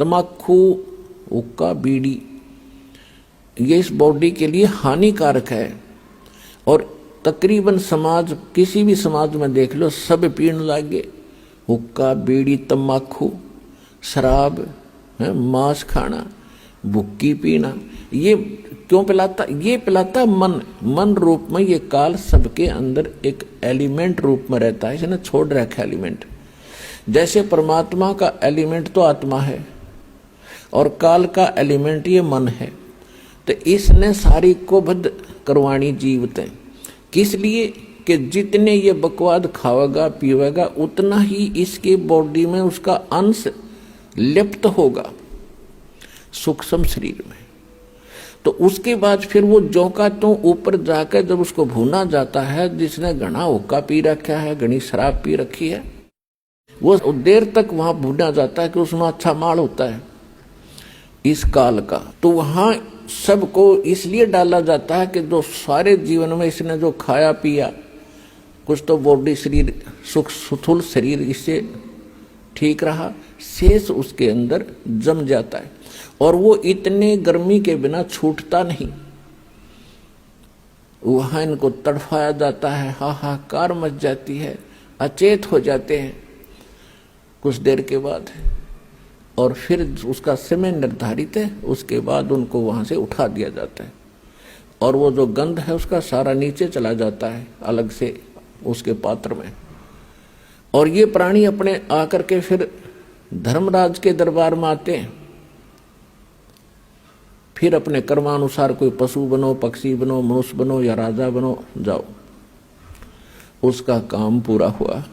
तम्बाकू, हुक्का, बीड़ी, ये इस बॉडी के लिए हानिकारक है। और तकरीबन समाज, किसी भी समाज में देख लो, सब पीने लगे। हुक्का, बीड़ी, तम्बाकू, शराब, मांस खाना, भुक्की पीना। ये क्यों पिलाता? ये पिलाता मन रूप में। ये काल सबके अंदर एक एलिमेंट रूप में रहता है, इसने छोड़ रखा एलिमेंट। जैसे परमात्मा का एलिमेंट तो आत्मा है और काल का एलिमेंट ये मन है, तो इसने सारी को बद्ध करवाणी जीवते। किस लिए? कि जितने ये बकवाद खावेगा पीवेगा उतना ही इसके बॉडी में उसका अंश लिप्त होगा सूक्ष्म शरीर में। तो उसके बाद फिर वो जो का तो ऊपर जाकर जब उसको भूना जाता है, जिसने घना हुक्का पी रखा है, घनी शराब पी रखी है, वो देर तक वहां भूना जाता है कि उसमें अच्छा माल होता है इस काल का। तो वहां सबको इसलिए डाला जाता है कि जो सारे जीवन में इसने जो खाया पिया, कुछ तो बॉडी शरीर सुख सुथुल शरीर इससे ठीक रहा, शेष उसके अंदर जम जाता है और वो इतने गर्मी के बिना छूटता नहीं। वहां इनको तड़फाया जाता है, हाहाकार मच जाती है, अचेत हो जाते हैं कुछ देर के बाद, और फिर उसका समय निर्धारित है, उसके बाद उनको वहां से उठा दिया जाता है और वो जो गंध है उसका सारा नीचे चला जाता है अलग से उसके पात्र में। और ये प्राणी अपने आकर के फिर धर्मराज के दरबार में आते हैं, फिर अपने कर्मानुसार कोई पशु बनो, पक्षी बनो, मनुष्य बनो या राजा बनो, जाओ, उसका काम पूरा हुआ।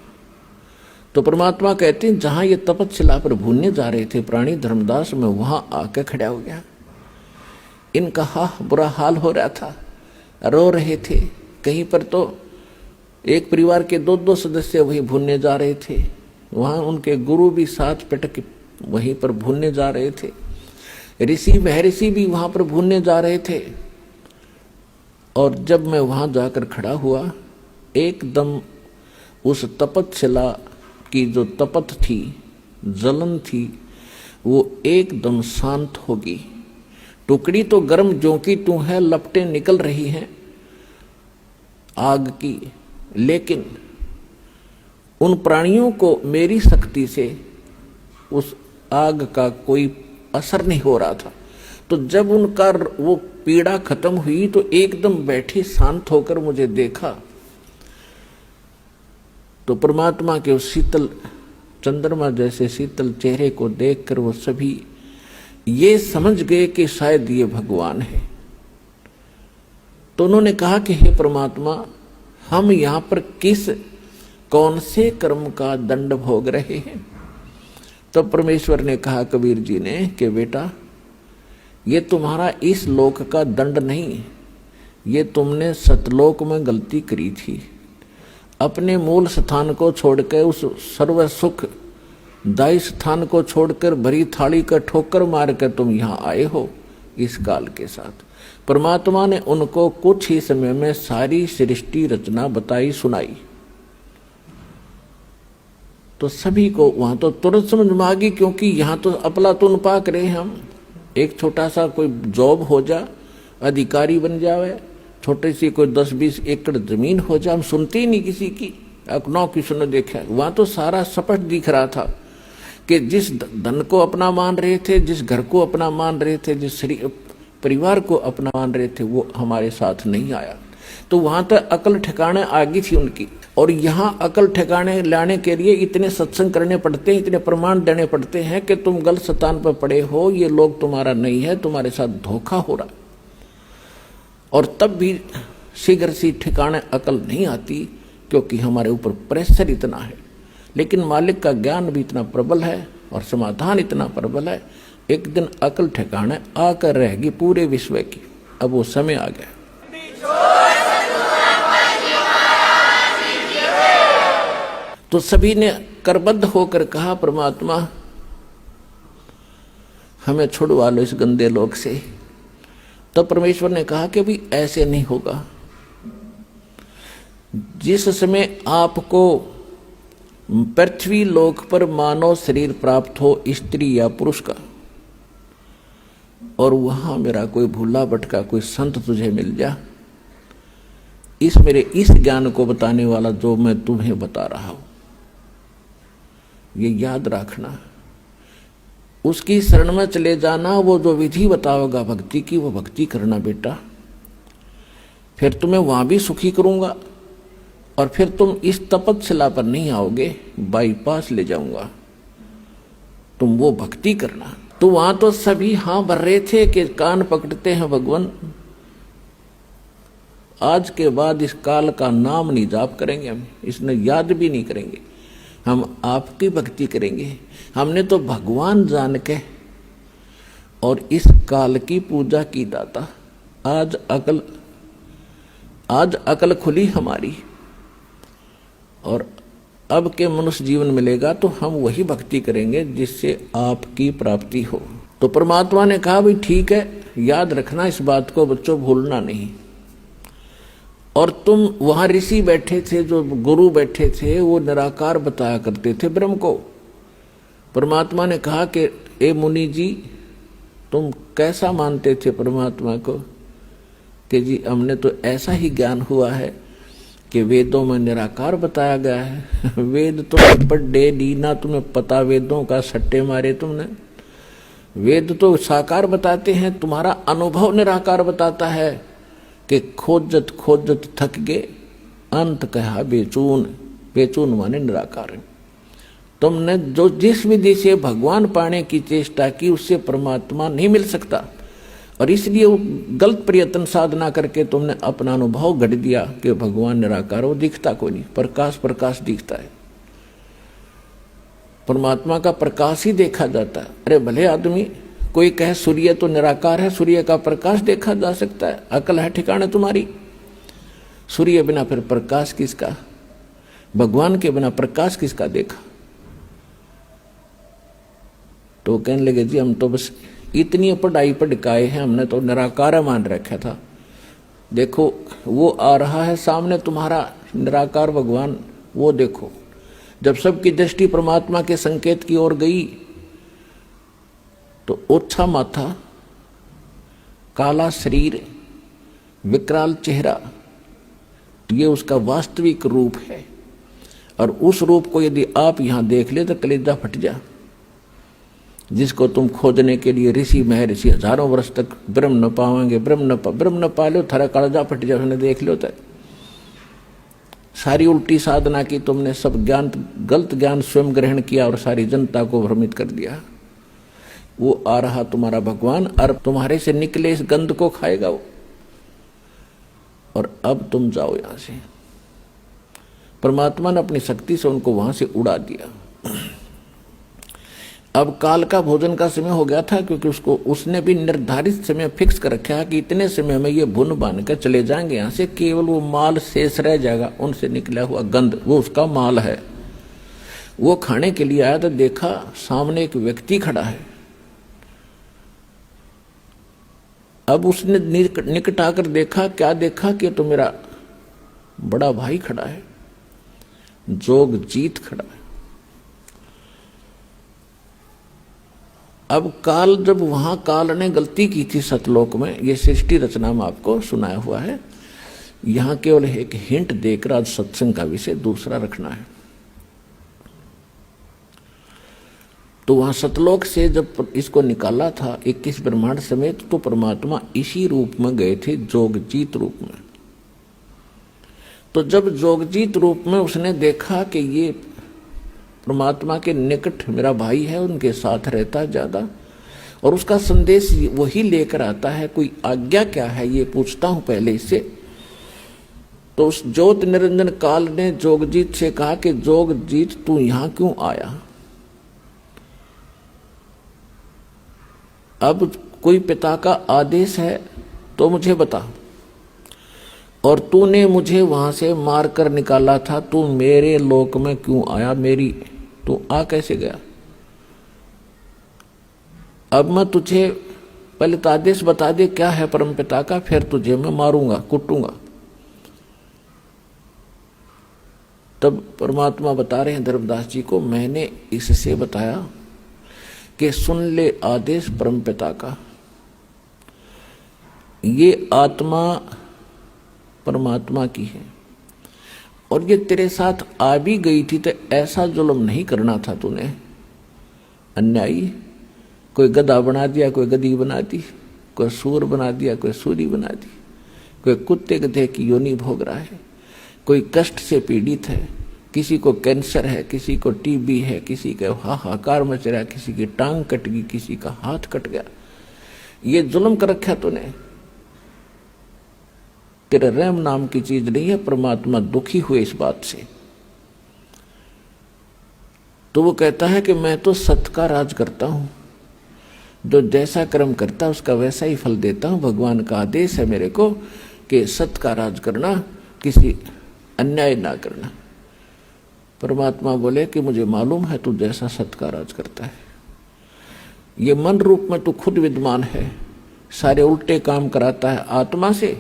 तो परमात्मा कहते हैं जहां ये तपस्या पर भूनने जा रहे थे प्राणी धर्मदास, में वहां आके खड़ा हो गया। इनका बुरा हाल हो रहा था, रो रहे थे। कहीं पर तो एक परिवार के दो सदस्य वहीं भूनने जा रहे थे, वहां उनके गुरु भी साथ पटक वहीं पर भूनने जा रहे थे, ऋषि महर्षि भी वहां पर भूनने जा रहे थे। और जब मैं वहां जाकर खड़ा हुआ, एकदम उस तपस्या की जो तपत थी, जलन थी, वो एकदम शांत होगी। टुकड़ी तो गर्म जो की तू है, लपटें निकल रही हैं आग की, लेकिन उन प्राणियों को मेरी शक्ति से उस आग का कोई असर नहीं हो रहा था। तो जब उनका वो पीड़ा खत्म हुई तो एकदम बैठी शांत होकर मुझे देखा, तो परमात्मा के उस शीतल चंद्रमा जैसे शीतल चेहरे को देखकर वो सभी ये समझ गए कि शायद ये भगवान है। तो उन्होंने कहा कि हे परमात्मा, हम यहाँ पर कौन से कर्म का दंड भोग रहे हैं? तो परमेश्वर ने कहा कबीर जी ने कि बेटा, ये तुम्हारा इस लोक का दंड नहीं, ये तुमने सतलोक में गलती करी थी। अपने मूल स्थान को छोड़कर, उस सर्व सुख दायी स्थान को छोड़कर भरी थाली का ठोकर मार कर तुम यहाँ आए हो इस काल के साथ। परमात्मा ने उनको कुछ ही समय में सारी सृष्टि रचना बताई सुनाई। तो सभी को वहां तो तुरंत समझ में आ गई, क्योंकि यहाँ तो अपलातुन पाक रहे हम। एक छोटा सा कोई जॉब हो जा, अधिकारी बन जावे, छोटी सी कोई 10-20 एकड़ जमीन हो जाए, हम सुनते ही नहीं किसी की, अकनौ किसी ने देखा। वहां तो सारा सपट दिख रहा था कि जिस धन को अपना मान रहे थे, जिस घर को अपना मान रहे थे, जिस परिवार को अपना मान रहे थे, वो हमारे साथ नहीं आया। तो वहां तक अकल ठिकाने आ गई थी उनकी। और यहाँ अकल ठिकाने लाने के लिए इतने सत्संग करने पड़ते हैं, इतने प्रमाण देने पड़ते हैं कि तुम गलत स्थान पर पड़े हो, ये लोग तुम्हारा नहीं है, तुम्हारे साथ धोखा हो रहा। और तब भी शीघ्र सी ठिकाने अकल नहीं आती, क्योंकि हमारे ऊपर प्रेशर इतना है। लेकिन मालिक का ज्ञान भी इतना प्रबल है और समाधान इतना प्रबल है, एक दिन अकल ठिकाने आकर रहेगी पूरे विश्व की। अब वो समय आ गया। तो सभी ने करबद्ध होकर कहा, परमात्मा हमें छुड़वा लो इस गंदे लोक से। तब परमेश्वर ने कहा कि भी ऐसे नहीं होगा। जिस समय आपको पृथ्वी लोक पर मानव शरीर प्राप्त हो, स्त्री या पुरुष का, और वहां मेरा कोई भूला भटका कोई संत तुझे मिल जा, इस मेरे इस ज्ञान को बताने वाला जो मैं तुम्हें बता रहा हूं, ये याद रखना। उसकी शरण में चले जाना, वो जो विधि बताओगा भक्ति की वो भक्ति करना बेटा, फिर तुम्हें वहां भी सुखी करूंगा और फिर तुम इस तपस्या पर नहीं आओगे, बाईपास ले जाऊंगा, तुम वो भक्ति करना। तो वहां तो सभी हां भर रहे थे कि कान पकड़ते हैं भगवान, आज के बाद इस काल का नाम नहीं जाप करेंगे, हम इसने याद भी नहीं करेंगे, हम आपकी भक्ति करेंगे। हमने तो भगवान जान के और इस काल की पूजा की दाता। आज अकल खुली हमारी और अब के मनुष्य जीवन मिलेगा तो हम वही भक्ति करेंगे जिससे आपकी प्राप्ति हो। तो परमात्मा ने कहा भाई ठीक है, याद रखना इस बात को बच्चों, भूलना नहीं। और तुम वहां ऋषि बैठे थे, जो गुरु बैठे थे, वो निराकार बताया करते थे ब्रह्म को। परमात्मा ने कहा कि ए मुनि जी, तुम कैसा मानते थे परमात्मा को? कि जी हमने तो ऐसा ही ज्ञान हुआ है कि वेदों में निराकार बताया गया है। वेद तो पढ़े दी ना, तुम्हें पता वेदों का सट्टे मारे तुमने। वेद तो साकार बताते हैं, तुम्हारा अनुभव निराकार बताता है कि खोजत खोजत थक गए, अंत कहा बेचून। बेचून माने निराकार। तुमने जो जिस विधि से भगवान पाने की चेष्टा की उससे परमात्मा नहीं मिल सकता, और इसलिए वो गलत प्रयत्न साधना करके तुमने अपना अनुभव गढ़ दिया कि भगवान निराकार, वो दिखता कोई नहीं, प्रकाश प्रकाश दिखता है। परमात्मा का प्रकाश ही देखा जाता है। अरे भले आदमी कोई कहे सूर्य तो निराकार है, सूर्य का प्रकाश देखा जा सकता है, अकल है ठिकाने तुम्हारी। सूर्य बिना फिर प्रकाश किसका? भगवान के बिना प्रकाश किसका देखा? तो कहने लगे जी हम तो बस इतनी पढ़ाई पढ़काए हैं, हमने तो निराकार मान रखा था। देखो वो आ रहा है सामने तुम्हारा निराकार भगवान, वो देखो। जब सबकी दृष्टि परमात्मा के संकेत की ओर गई तो ओछा माथा, काला शरीर, विकराल चेहरा, ये उसका वास्तविक रूप है। और उस रूप को यदि आप यहां देख ले तो कलेजा फट जा। जिसको तुम खोजने के लिए ऋषि महर्षि हजारों वर्ष तक ब्रह्म न पाएंगे, ब्रह्म न पा लो, थारा कलेजा फट जा, उसने देख लो। तो सारी उल्टी साधना की तुमने, सब ज्ञान गलत ज्ञान स्वयं ग्रहण किया और सारी जनता को भ्रमित कर दिया। वो आ रहा तुम्हारा भगवान और तुम्हारे से निकले इस गंध को खाएगा वो। और अब तुम जाओ यहां से। परमात्मा ने अपनी शक्ति से उनको वहां से उड़ा दिया। अब काल का भोजन का समय हो गया था, क्योंकि उसने भी निर्धारित समय फिक्स कर रखा है कि इतने समय में ये भुन बांध कर चले जाएंगे यहाँ से, केवल वो माल शेष रह जाएगा, उनसे निकला हुआ गंध, वो उसका माल है। वो खाने के लिए आया तो देखा सामने एक व्यक्ति खड़ा है। अब उसने निकट आकर देखा, क्या देखा कि तो मेरा बड़ा भाई खड़ा है, जोगजीत खड़ा है। अब काल, जब वहां काल ने गलती की थी सतलोक में, ये सृष्टि रचना में आपको सुनाया हुआ है, यहां केवल एक हिंट देकर आज सत्संग का विषय दूसरा रखना है। तो वहां सतलोक से जब इसको निकाला था 21 ब्रह्मांड समेत, तो परमात्मा इसी रूप में गए थे, जोगजीत रूप में। तो जब जोगजीत रूप में उसने देखा कि ये परमात्मा के निकट मेरा भाई है, उनके साथ रहता है ज्यादा, और उसका संदेश वही लेकर आता है, कोई आज्ञा क्या है ये पूछता हूं पहले इससे। तो उस ज्योत निरंजन काल ने जोगजीत से कहा कि जोगजीत तू यहां क्यों आया? अब कोई पिता का आदेश है तो मुझे बता, और तूने मुझे वहां से मार कर निकाला था, तू मेरे लोक में क्यों आया? मेरी तू आ कैसे गया? अब मैं तुझे पहले तो आदेश बता दे क्या है परम पिता का, फिर तुझे मैं मारूंगा, कुटूंगा। तब परमात्मा बता रहे हैं धर्मदास जी को, मैंने इससे बताया कि सुन ले आदेश परम पिता का, ये आत्मा परमात्मा की है और ये तेरे साथ आ भी गई थी तो ऐसा जुल्म नहीं करना था तूने। अन्यायी, कोई गधा बना दिया, कोई गधी बना दी, कोई सूर बना दिया, कोई सूरी बना दी, कोई कुत्ते गधे की योनि भोग रहा है, कोई कष्ट से पीड़ित है, किसी को कैंसर है, किसी को टीबी है, किसी का हाहाकार मच रहा है, किसी की टांग कट गई, किसी का हाथ कट गया। ये जुल्म कर रखा तूने। तेरा रहम नाम की चीज नहीं है। परमात्मा दुखी हुए इस बात से, तो वो कहता है कि मैं तो सत्य का राज करता हूं, जो जैसा कर्म करता उसका वैसा ही फल देता हूं। भगवान का आदेश है मेरे को कि सत्य का राज करना, किसी अन्याय ना करना। परमात्मा बोले कि मुझे मालूम है तू जैसा सत्य का राज करता है। ये मन रूप में तू खुद विद्वान है, सारे उल्टे काम कराता है आत्मा से,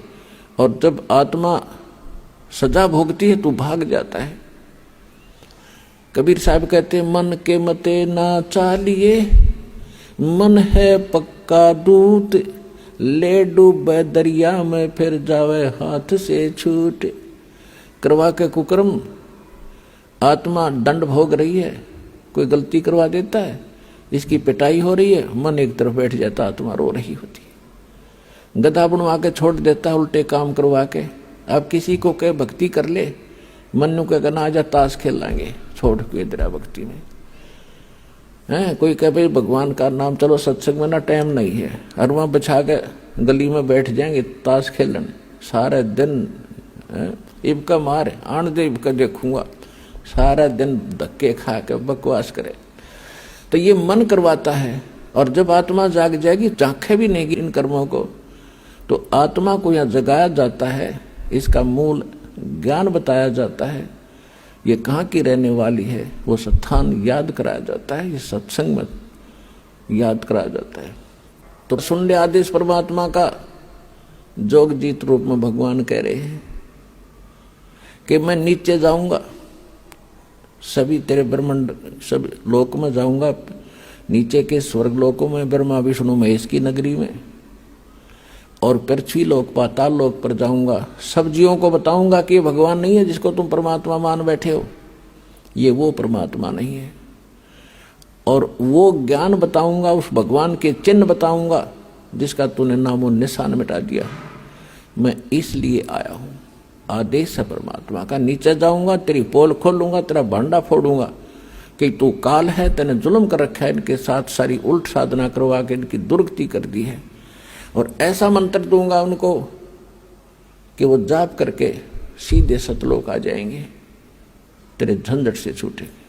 और जब आत्मा सजा भोगती है तू भाग जाता है। कबीर साहब कहते मन के मते ना चालिए, मन है पक्का दूत, ले डूबे दरिया में फिर जावे हाथ से छूट। करवा के कुकर्म आत्मा दंड भोग रही है, कोई गलती करवा देता है, इसकी पिटाई हो रही है, मन एक तरफ बैठ जाता, आत्मा रो रही होती है। गधा बनवा के छोड़ देता है उल्टे काम करवा के। अब किसी को कहे भक्ति कर ले, मन को कहना आजा ताश खेल लाएंगे, छोड़ के इधर भक्ति में है। कोई कहे भाई भगवान का नाम, चलो सत्संग में ना टाइम नहीं है, और वहां बिछा के गली में बैठ जाएंगे ताश खेलने सारे दिन। इबका मार आन दे, इबका देखूंगा, सारा दिन धक्के खा के बकवास करे। तो ये मन करवाता है, और जब आत्मा जाग जाएगी, झांखे भी नहीं इन कर्मों को, तो आत्मा को यहाँ जगाया जाता है, इसका मूल ज्ञान बताया जाता है, ये कहाँ की रहने वाली है, वो स्थान याद कराया जाता है, ये सत्संग में याद कराया जाता है। तो सुन ले आदेश परमात्मा का। जोग जीत रूप में भगवान कह रहे हैं कि मैं नीचे जाऊंगा, सभी तेरे ब्रह्मांड सब लोक में जाऊंगा, नीचे के स्वर्ग लोकों में, ब्रह्मा विष्णु महेश की नगरी में, और पृथ्वी लोक पाताल लोक पर जाऊंगा। सब जीवों को बताऊंगा कि ये भगवान नहीं है जिसको तुम परमात्मा मान बैठे हो, ये वो परमात्मा नहीं है। और वो ज्ञान बताऊंगा, उस भगवान के चिन्ह बताऊंगा जिसका तूने नामो निशान मिटा दिया। मैं इसलिए आया हूं, आदेश है परमात्मा का। नीचे जाऊंगा, तेरी पोल खोलूंगा, तेरा भांडा फोड़ूंगा कि तू काल है, तेने जुल्म कर रखा है, इनके साथ सारी उल्ट साधना करवा के इनकी दुर्गति कर दी है। और ऐसा मंत्र दूंगा उनको कि वो जाप करके सीधे सतलोक आ जाएंगे, तेरे झंझट से छूटेंगे।